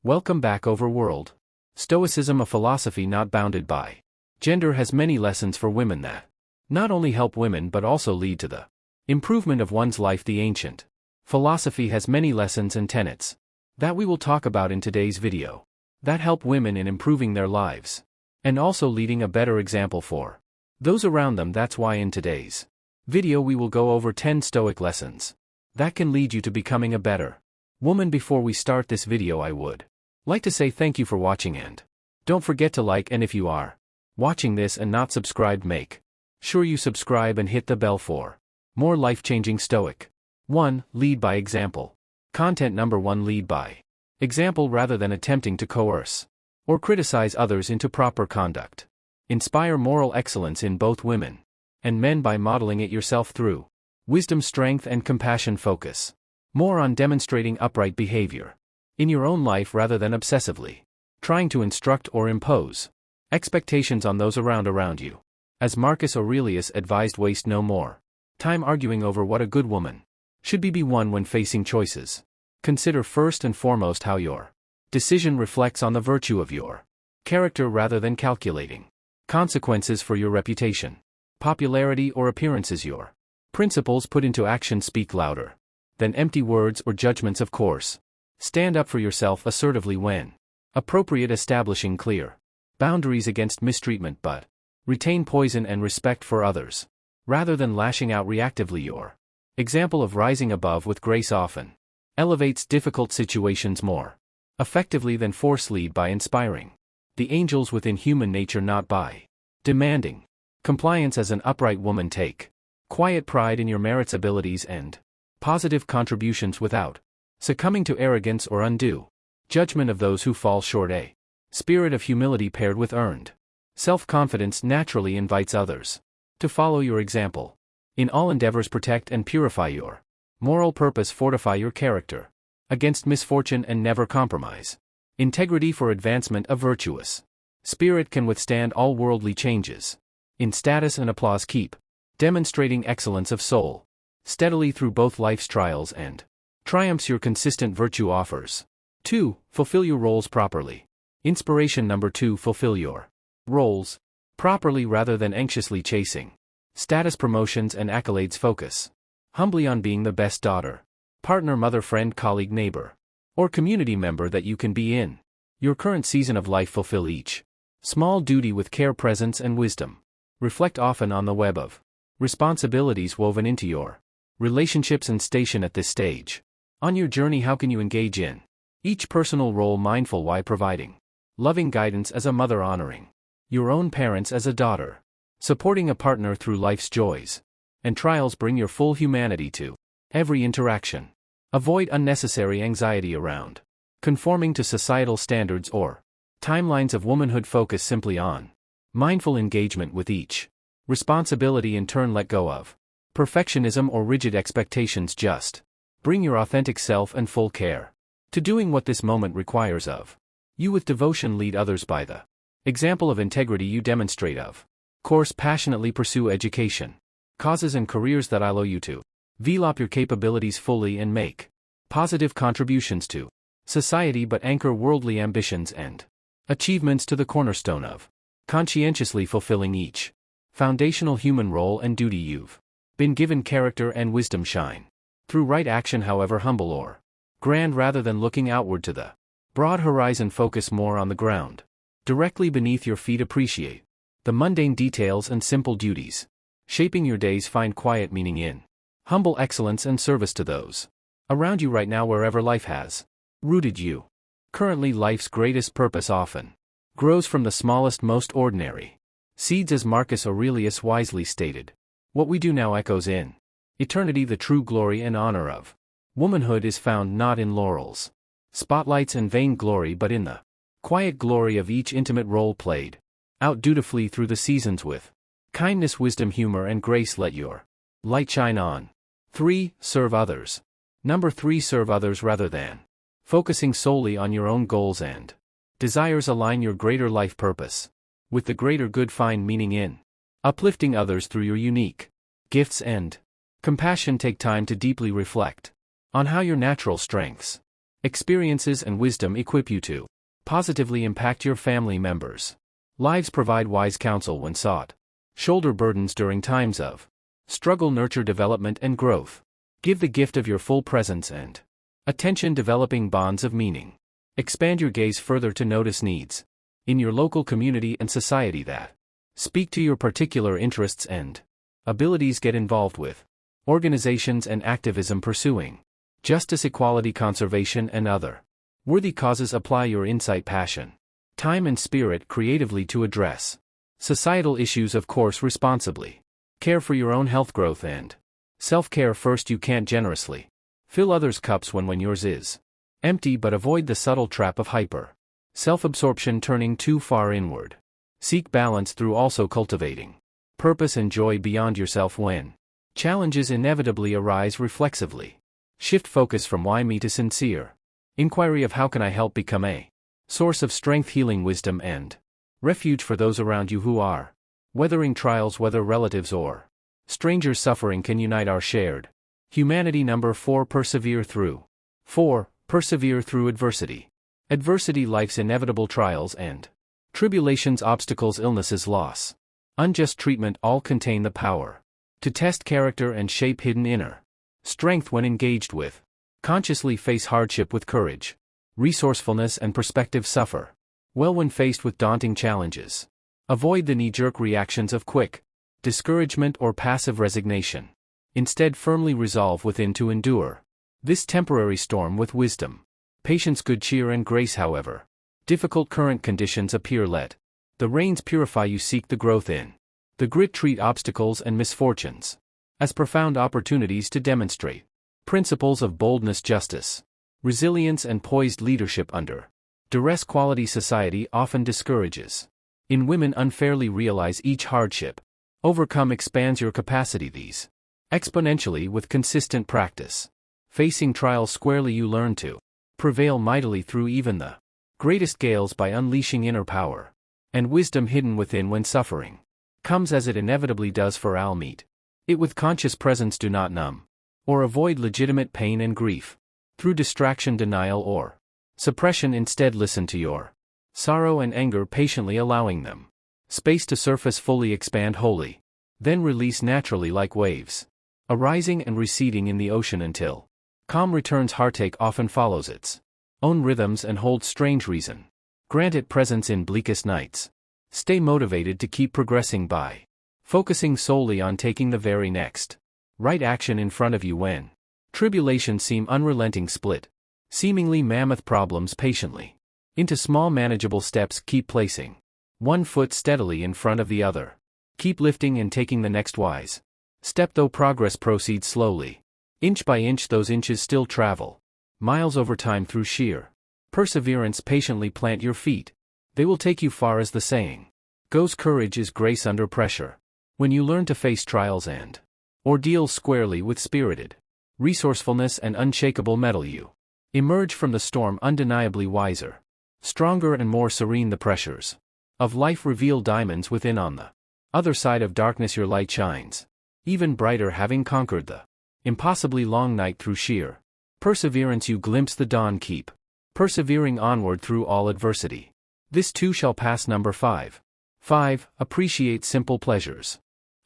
Welcome back Overworld. Stoicism, a philosophy not bounded by gender, has many lessons for women that not only help women but also lead to the improvement of one's life. The ancient philosophy has many lessons and tenets that we will talk about in today's video that help women in improving their lives and also leading a better example for those around them. That's why in today's video we will go over 10 Stoic lessons that can lead you to becoming a better woman. Before we start this video, I would like to say thank you for watching, and don't forget to like, and if you are watching this and not subscribed, make sure you subscribe and hit the bell for more life-changing Stoic 1. Lead by example. Content number 1. Lead by example rather than attempting to coerce or criticize others into proper conduct. Inspire moral excellence in both women and men by modeling it yourself through wisdom, strength, and compassion. Focus more on demonstrating upright behavior in your own life rather than obsessively trying to instruct or impose expectations on those around you. As Marcus Aurelius advised, waste no more time arguing over what a good woman should be one when facing choices. Consider first and foremost how your decision reflects on the virtue of your character rather than calculating consequences for your reputation, popularity, or appearances. Your principles put into action speak louder than empty words or judgments. Of course, stand up for yourself assertively when appropriate, establishing clear boundaries against mistreatment, but retain poise and respect for others rather than lashing out reactively. Your example of rising above with grace often elevates difficult situations more effectively than force. Lead by inspiring the angels within human nature, not by demanding compliance. As an upright woman, take quiet pride in your merits, abilities, and positive contributions without succumbing to arrogance or undue judgment of those who fall short. A spirit of humility paired with earned self-confidence naturally invites others to follow your example. In all endeavors, protect and purify your moral purpose, fortify your character against misfortune, and never compromise integrity for advancement. A virtuous spirit can withstand all worldly changes in status and applause. Keep demonstrating excellence of soul steadily through both life's trials and triumphs. Your consistent virtue offers. 2. Fulfill your roles properly. Inspiration number 2. Fulfill your roles properly rather than anxiously chasing status, promotions, and accolades. Focus humbly on being the best daughter, partner, mother, friend, colleague, neighbor, or community member that you can be in your current season of life. Fulfill each small duty with care, presence, and wisdom. Reflect often on the web of responsibilities woven into your relationships and station at this stage on your journey. How can you engage in each personal role mindful? Why? Providing loving guidance as a mother, honoring your own parents as a daughter, supporting a partner through life's joys and trials. Bring your full humanity to every interaction. Avoid unnecessary anxiety around conforming to societal standards or timelines of womanhood. Focus simply on mindful engagement with each responsibility. In turn, let go of perfectionism or rigid expectations. Just bring your authentic self and full care to doing what this moment requires of you with devotion. Lead others by the example of integrity you demonstrate. Of course, passionately pursue education, causes, and careers that allow you to develop your capabilities fully and make positive contributions to society, but anchor worldly ambitions and achievements to the cornerstone of conscientiously fulfilling each foundational human role and duty you've been given. Character and wisdom shine through right action, however humble or grand, rather than looking outward to the broad horizon. Focus more on the ground directly beneath your feet. Appreciate the mundane details and simple duties shaping your days. Find quiet meaning in humble excellence and service to those around you right now, wherever life has rooted you. Currently, life's greatest purpose often grows from the smallest, most ordinary seeds. As Marcus Aurelius wisely stated, what we do now echoes in eternity. The true glory and honor of womanhood is found not in laurels, spotlights, and vain glory, but in the quiet glory of each intimate role played out dutifully through the seasons with kindness, wisdom, humor, and grace. Let your light shine on. 3. Serve others. Number 3. Serve others rather than focusing solely on your own goals and desires. Align your greater life purpose with the greater good. Find meaning in uplifting others through your unique gifts and compassion. Take time to deeply reflect on how your natural strengths Experiences and wisdom equip you to positively impact your family members' lives, provide wise counsel when sought, shoulder burdens during times of struggle, nurture development and growth, give the gift of your full presence and attention, developing bonds of meaning. Expand your gaze further to notice needs in your local community and society that speak to your particular interests and abilities. Get involved with organizations and activism pursuing justice, equality, conservation, and other worthy causes. Apply your insight, passion, time, and spirit creatively to address societal issues, of course, responsibly. Care for your own health, growth, and self-care first. You can't generously fill others' cups when yours is empty, but avoid the subtle trap of hyper self-absorption, turning too far inward. Seek balance through also cultivating purpose and joy beyond yourself. When challenges inevitably arise, reflexively shift focus from why me to sincere inquiry of how can I help. Become a source of strength, healing, wisdom, and refuge for those around you who are weathering trials, whether relatives or strangers. Suffering can unite our shared humanity. Number 4. Persevere through. 4. Persevere through adversity. Adversity, life's inevitable trials and tribulations, obstacles, illnesses, loss, unjust treatment, all contain the power to test character and shape hidden inner strength. When engaged with consciously, face hardship with courage, resourcefulness, and perspective. Suffer well when faced with daunting challenges. Avoid the knee-jerk reactions of quick discouragement or passive resignation. Instead, firmly resolve within to endure this temporary storm with wisdom, patience, good cheer, and grace. However difficult current conditions appear, let the rains purify you. Seek the growth in the grit. Treat obstacles and misfortunes as profound opportunities to demonstrate principles of boldness, justice, resilience, and poised leadership under duress. Quality society often discourages in women unfairly. Realize each hardship overcome expands your capacity. These exponentially with consistent practice. Facing trials squarely, you learn to prevail mightily through even the greatest gales by unleashing inner power and wisdom hidden within. When suffering comes, as it inevitably does for all, meet it with conscious presence. Do not numb or avoid legitimate pain and grief through distraction, denial, or suppression. Instead, listen to your sorrow and anger, patiently allowing them space to surface fully. Expand wholly, then release naturally like waves arising and receding in the ocean until calm returns. Heartache often follows its own rhythms and holds strange reason. Grant it presence in bleakest nights. Stay motivated to keep progressing by focusing solely on taking the very next right action in front of you. When tribulations seem unrelenting, split seemingly mammoth problems patiently into small manageable steps. Keep placing one foot steadily in front of the other. Keep lifting and taking the next wise step. Though progress proceeds slowly, inch by inch, those inches still travel miles over time. Through sheer perseverance, patiently plant your feet. They will take you far, as the saying goes. Courage is grace under pressure. When you learn to face trials and ordeals squarely with spirited resourcefulness and unshakable mettle, you emerge from the storm undeniably wiser, stronger, and more serene. The pressures of life reveal diamonds within. On the other side of darkness, your light shines even brighter, having conquered the impossibly long night. Through sheer perseverance, you glimpse the dawn. Keep persevering onward through all adversity. This too shall pass. Number 5. 5. Appreciate simple pleasures.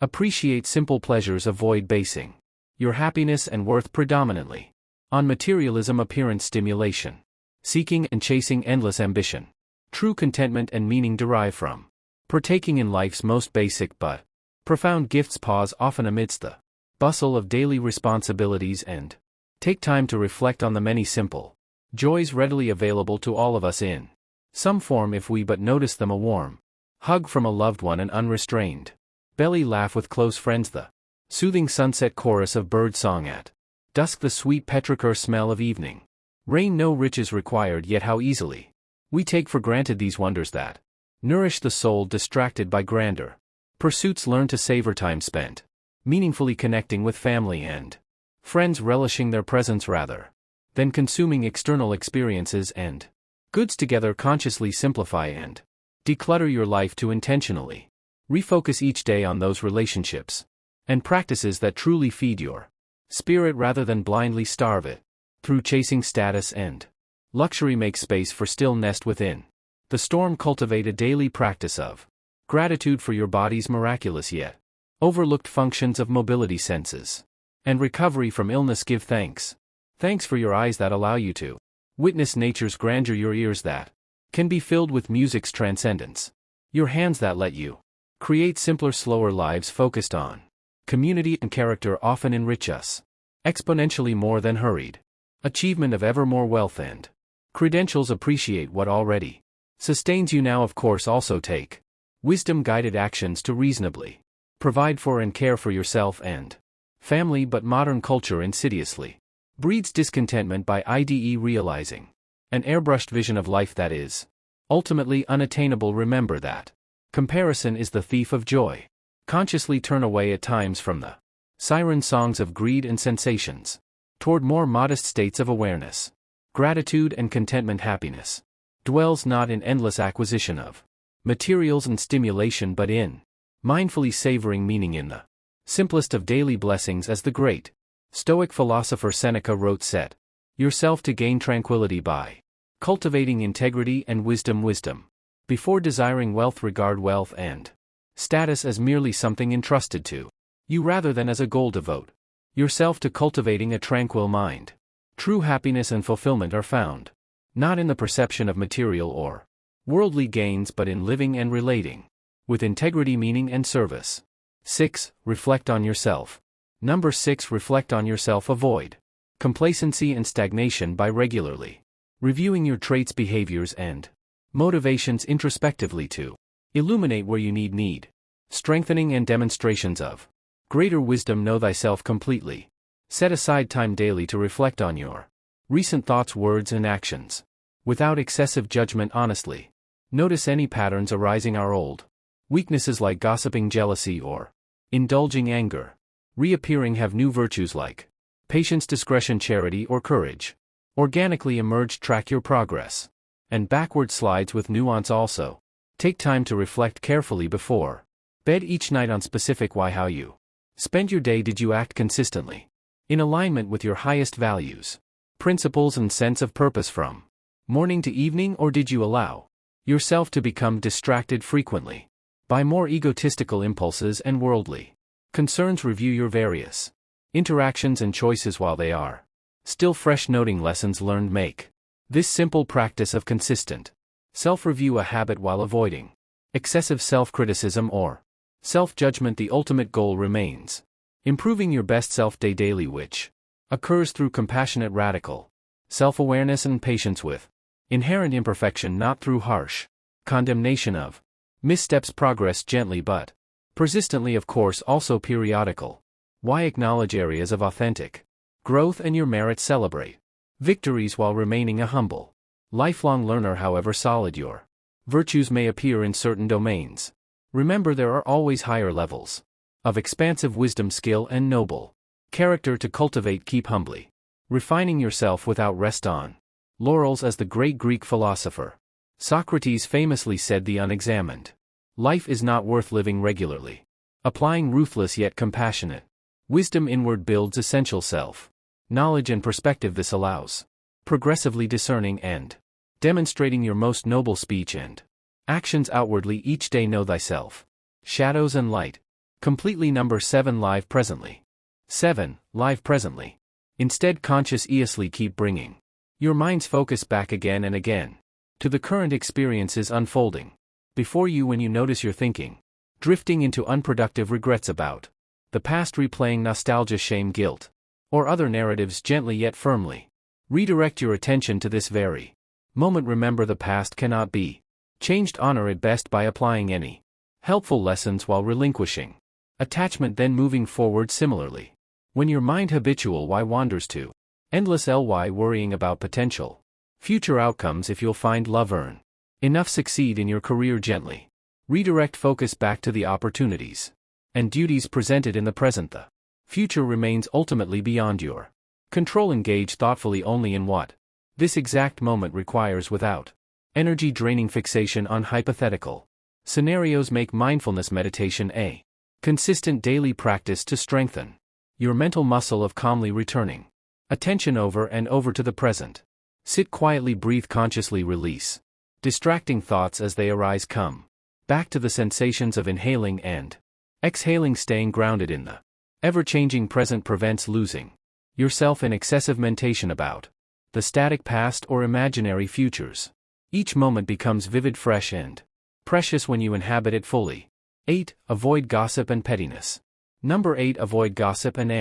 Appreciate simple pleasures. Avoid basing your happiness and worth predominantly on materialism, appearance, stimulation, seeking and chasing endless ambition. True contentment and meaning derive from partaking in life's most basic but profound gifts. Pause often amidst the bustle of daily responsibilities and take time to reflect on the many simple joys readily available to all of us in some form, if we but notice them. A warm hug from a loved one, an unrestrained belly laugh with close friends, the soothing sunset chorus of bird song at dusk, the sweet petrichor smell of evening rain. No riches required, yet how easily we take for granted these wonders that nourish the soul distracted by grander pursuits. Learn to savor time spent meaningfully connecting with family and friends, relishing their presence rather than consuming external experiences and goods together. Consciously simplify and declutter your life to intentionally refocus each day on those relationships and practices that truly feed your spirit rather than blindly starve it through chasing status and Luxury makes space for stillness within. The storm cultivate a daily practice of gratitude for your body's miraculous yet overlooked functions of mobility senses. And recovery from illness give thanks. Thanks for your eyes that allow you to witness nature's grandeur, your ears that can be filled with music's transcendence, your hands that let you create simpler, slower lives focused on community and character often enrich us exponentially more than hurried achievement of ever more wealth and credentials. Appreciate what already sustains you now. Of course, also take wisdom-guided actions to reasonably provide for and care for yourself and family, but modern culture insidiously breeds discontentment by realizing an airbrushed vision of life that is ultimately unattainable. Remember that comparison is the thief of joy. Consciously turn away at times from the siren songs of greed and sensations toward more modest states of awareness, gratitude and contentment. Happiness dwells not in endless acquisition of materials and stimulation, but in mindfully savoring meaning in the simplest of daily blessings. As the great Stoic philosopher Seneca wrote, set yourself to gain tranquility by cultivating integrity and wisdom. Before desiring wealth, regard wealth and status as merely something entrusted to you rather than as a goal. Devote yourself to cultivating a tranquil mind. True happiness and fulfillment are found not in the perception of material or worldly gains, but in living and relating with integrity, meaning and service. 6. Reflect on yourself. Number 6. Reflect on yourself. Avoid complacency and stagnation by regularly reviewing your traits, behaviors, and motivations introspectively to illuminate where you need strengthening and demonstrations of greater wisdom. Know thyself completely. Set aside time daily to reflect on your recent thoughts, words, and actions without excessive judgment. Honestly notice any patterns arising. Our old weaknesses like gossiping, jealousy, or indulging anger reappearing have new virtues like patience, discretion, charity, or courage organically emerge. Track your progress and backward slides with nuance. Also take time to reflect carefully before bed each night on specific why. How you spent your day. Did you act consistently in alignment with your highest values, principles, and sense of purpose from morning to evening, or did you allow yourself to become distracted frequently by more egotistical impulses and worldly concerns? Review your various interactions and choices while they are still fresh. Noting lessons learned. Make this simple practice of consistent self-review a habit while avoiding excessive self-criticism or self-judgment. The ultimate goal remains improving your best self daily, which occurs through compassionate, radical self-awareness and patience with inherent imperfection, not through harsh condemnation of missteps. Progress gently but persistently, of course, also periodical. Why acknowledge areas of authentic growth and your merit. Celebrate victories while remaining a humble, lifelong learner. However solid your virtues may appear in certain domains, remember there are always higher levels of expansive wisdom, skill, and noble character to cultivate. Keep humbly refining yourself without rest on laurels. As the great Greek philosopher Socrates famously said, the unexamined life is not worth living. Regularly applying ruthless yet compassionate wisdom inward builds essential self knowledge and perspective. This allows progressively discerning and demonstrating your most noble speech and actions outwardly each day. Know thyself, shadows and light completely. Number 7. Live presently. 7. Live presently. Instead, consciously keep bringing your mind's focus back again and again to the current experiences unfolding before you. When you notice your thinking drifting into unproductive regrets about the past, replaying nostalgia, shame, guilt, or other narratives, gently yet firmly redirect your attention to this very moment. Remember, the past cannot be changed. Honor it best by applying any helpful lessons while relinquishing attachment, then moving forward. Similarly, when your mind habitual why wanders to endless ly, worrying about potential future outcomes, if you'll find love, earn enough, succeed in your career, gently redirect focus back to the opportunities and duties presented in the present. The future remains ultimately beyond your control. Engage thoughtfully only in what this exact moment requires without energy draining fixation on hypothetical scenarios. Make mindfulness meditation a consistent daily practice to strengthen your mental muscle of calmly returning attention over and over to the present. Sit quietly, breathe consciously, release distracting thoughts as they arise. Come back to the sensations of inhaling and exhaling, staying grounded in the ever-changing present prevents losing yourself in excessive mentation about the static past or imaginary futures. Each moment becomes vivid, fresh, and precious when you inhabit it fully. 8. Avoid gossip and pettiness. Number 8. Avoid gossip and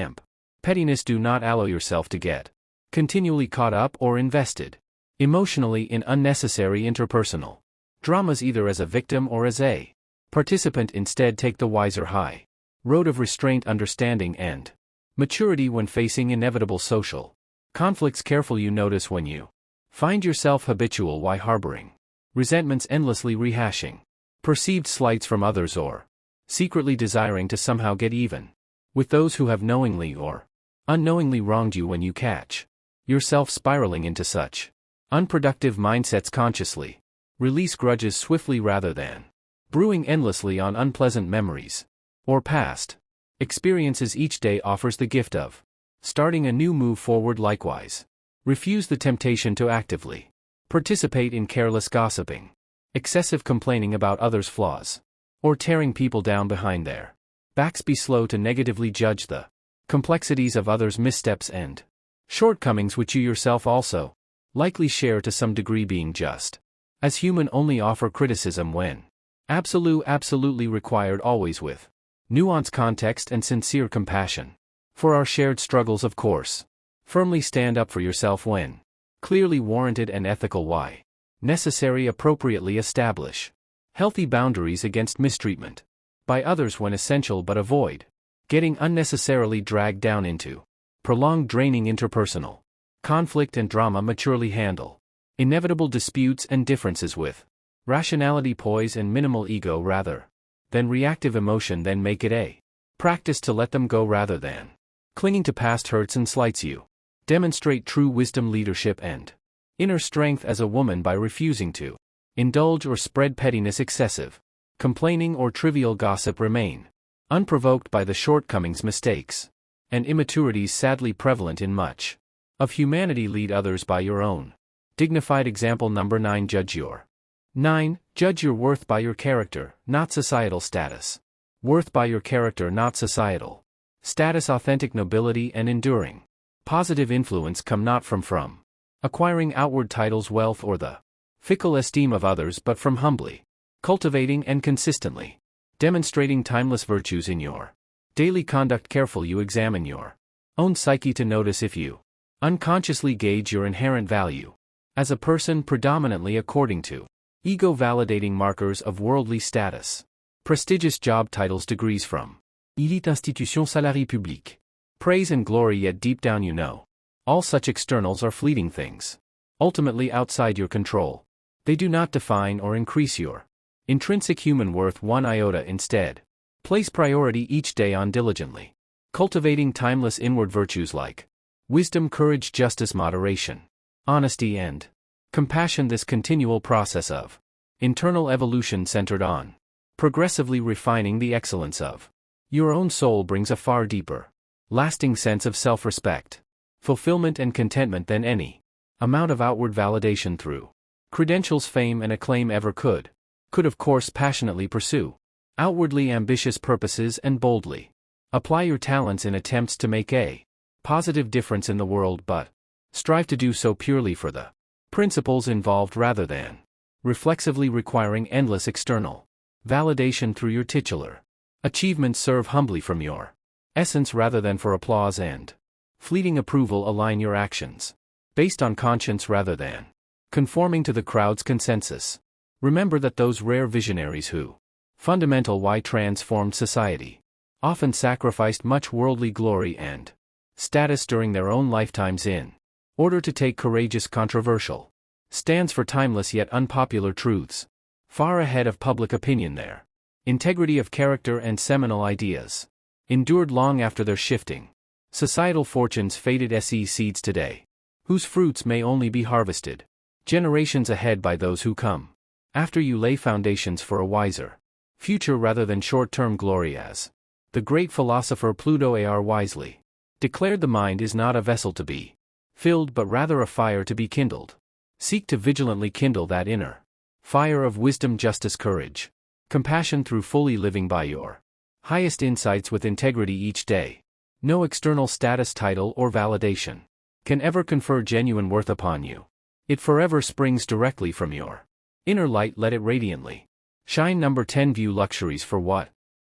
pettiness. Do not allow yourself to get continually caught up or invested emotionally in unnecessary interpersonal dramas, either as a victim or as a participant. Instead, take the wiser high road of restraint, understanding, and maturity when facing inevitable social conflicts. Careful, you notice when you find yourself habitual why harboring resentments, endlessly rehashing perceived slights from others, or secretly desiring to somehow get even with those who have knowingly or unknowingly wronged you. When you catch yourself spiraling into such unproductive mindsets, consciously release grudges swiftly rather than brewing endlessly on unpleasant memories or past experiences. Each day offers the gift of starting a new move forward. Likewise, refuse the temptation to actively participate in careless gossiping, excessive complaining about others' flaws, or tearing people down behind their backs. Be slow to negatively judge the complexities of others' missteps and shortcomings, which you yourself also likely share to some degree. Being just as human, only offer criticism when absolutely required, always with nuance, context, and sincere compassion for our shared struggles. Of course, firmly stand up for yourself when clearly warranted and ethical. Why necessary, appropriately establish healthy boundaries against mistreatment by others when essential, but avoid getting unnecessarily dragged down into prolonged draining interpersonal conflict and drama. Maturely handle inevitable disputes and differences with rationality, poise, and minimal ego rather than reactive emotion. Then make it a practice to let them go rather than clinging to past hurts and slights. You demonstrate true wisdom, leadership, and inner strength as a woman by refusing to indulge or spread pettiness, excessive complaining, or trivial gossip. Remain unprovoked by the shortcomings, mistakes, and immaturities sadly prevalent in much of humanity. Lead others by your own dignified example. Number 9. Judge your worth by your character, not societal status. Worth by your character, not societal status. Authentic nobility and enduring positive influence come not from acquiring outward titles, wealth, or the fickle esteem of others, but from humbly cultivating and consistently demonstrating timeless virtues in your daily conduct. Careful, you examine your own psyche to notice if you unconsciously gauge your inherent value as a person predominantly according to ego-validating markers of worldly status, prestigious job titles, degrees from élite institution, salarié public, praise and glory. Yet deep down you know all such externals are fleeting things, ultimately outside your control. They do not define or increase your intrinsic human worth one iota. Instead, place priority each day on diligently cultivating timeless inward virtues like wisdom, courage, justice, moderation, honesty, and compassion. This continual process of internal evolution centered on progressively refining the excellence of your own soul brings a far deeper, lasting sense of self-respect, fulfillment, and contentment than any amount of outward validation through credentials, fame, and acclaim ever could. Of course, passionately pursue outwardly ambitious purposes and boldly apply your talents in attempts to make a positive difference in the world, but strive to do so purely for the principles involved rather than reflexively requiring endless external validation through your titular achievements. Serve humbly from your essence rather than for applause and fleeting approval. Align your actions based on conscience rather than conforming to the crowd's consensus. Remember that those rare visionaries who fundamental why transformed society often sacrificed much worldly glory and status during their own lifetimes in order to take courageous, controversial stands for timeless yet unpopular truths, far ahead of public opinion. Their integrity of character and seminal ideas endured long after their shifting societal fortunes faded. Seeds today, whose fruits may only be harvested generations ahead by those who come after you. Lay foundations for a wiser future rather than short-term glory. As the great philosopher Pluto wisely declared, the mind is not a vessel to be filled but rather a fire to be kindled. Seek to vigilantly kindle that inner fire of wisdom, justice, courage, compassion through fully living by your highest insights with integrity each day. No external status, title, or validation can ever confer genuine worth upon you. It forever springs directly from your inner light. Let it radiantly shine. Number 10. View luxuries for what?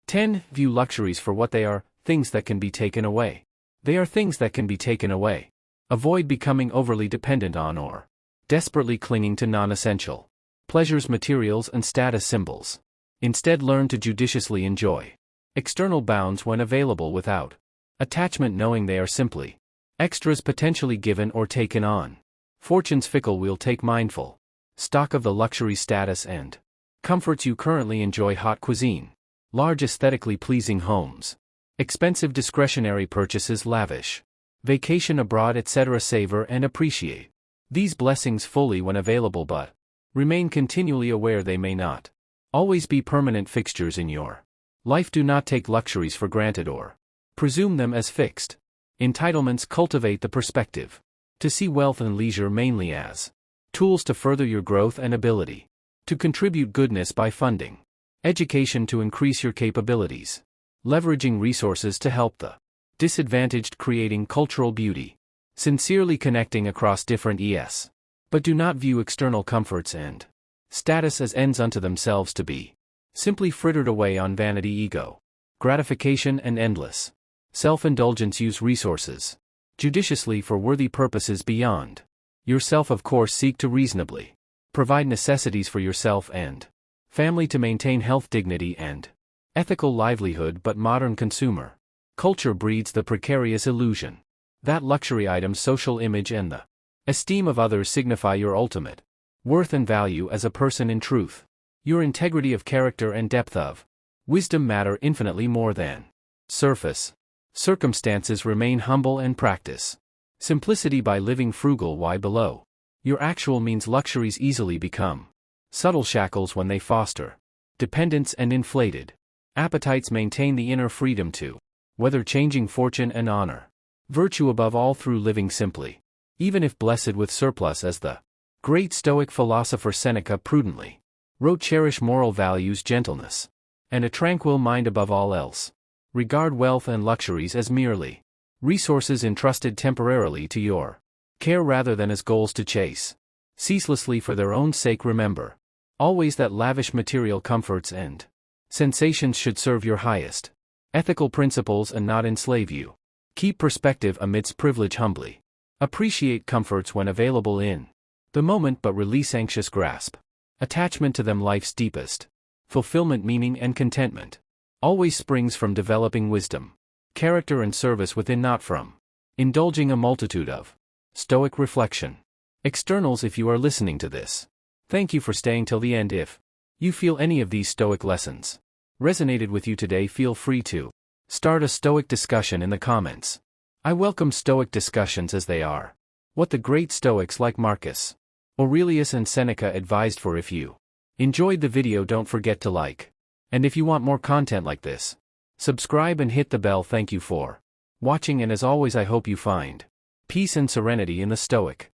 10. View luxuries for what they are, things that can be taken away. They are things that can be taken away. Avoid becoming overly dependent on or desperately clinging to non-essential pleasures, materials, and status symbols. Instead, learn to judiciously enjoy external bounds when available without attachment, knowing they are simply extras potentially given or taken on. Fortune's fickle wheel. Take mindful stock of the luxury, status, and comforts you currently enjoy. Hot cuisine, large aesthetically pleasing homes, expensive discretionary purchases, lavish vacation abroad, etc. Savor and appreciate these blessings fully when available, but remain continually aware they may not always be permanent fixtures in your life. Do not take luxuries for granted or presume them as fixed entitlements. Cultivate the perspective to see wealth and leisure mainly as tools to further your growth and ability to contribute goodness by funding education to increase your capabilities, leveraging resources to help the disadvantaged, creating cultural beauty, sincerely connecting across different ES. But do not view external comforts and status as ends unto themselves, to be simply frittered away on vanity, ego, gratification, and endless self-indulgence. Use resources judiciously for worthy purposes beyond yourself. Of course, seek to reasonably provide necessities for yourself and family to maintain health, dignity, and ethical livelihood, but modern consumer culture breeds the precarious illusion that luxury items, social image, and the esteem of others signify your ultimate worth and value as a person. In truth, your integrity of character and depth of wisdom matter infinitely more than surface circumstances. Remain humble and practice simplicity by living frugal. Why below your actual means? Luxuries easily become subtle shackles when they foster dependence and inflated appetites. Maintain the inner freedom to weather changing fortune and honor virtue above all through living simply, even if blessed with surplus. As the great Stoic philosopher Seneca prudently wrote, cherish moral values, gentleness, and a tranquil mind above all else. Regard wealth and luxuries as merely resources entrusted temporarily to your care rather than as goals to chase ceaselessly for their own sake. Remember always that lavish material comforts and sensations should serve your highest ethical principles and not enslave you. Keep perspective amidst privilege humbly. Appreciate comforts when available in the moment, but release anxious grasp attachment to them. Life's deepest fulfillment, meaning, and contentment always springs from developing wisdom, character, and service within, not from indulging a multitude of Stoic reflection externals. If you are listening to this, thank you for staying till the end. If you feel any of these Stoic lessons resonated with you today, feel free to start a Stoic discussion in the comments. I welcome Stoic discussions as they are what the great Stoics like Marcus Aurelius and Seneca advised for. If you enjoyed the video, don't forget to like, and if you want more content like this, subscribe and hit the bell. Thank you for watching, and as always, I hope you find peace and serenity in the Stoic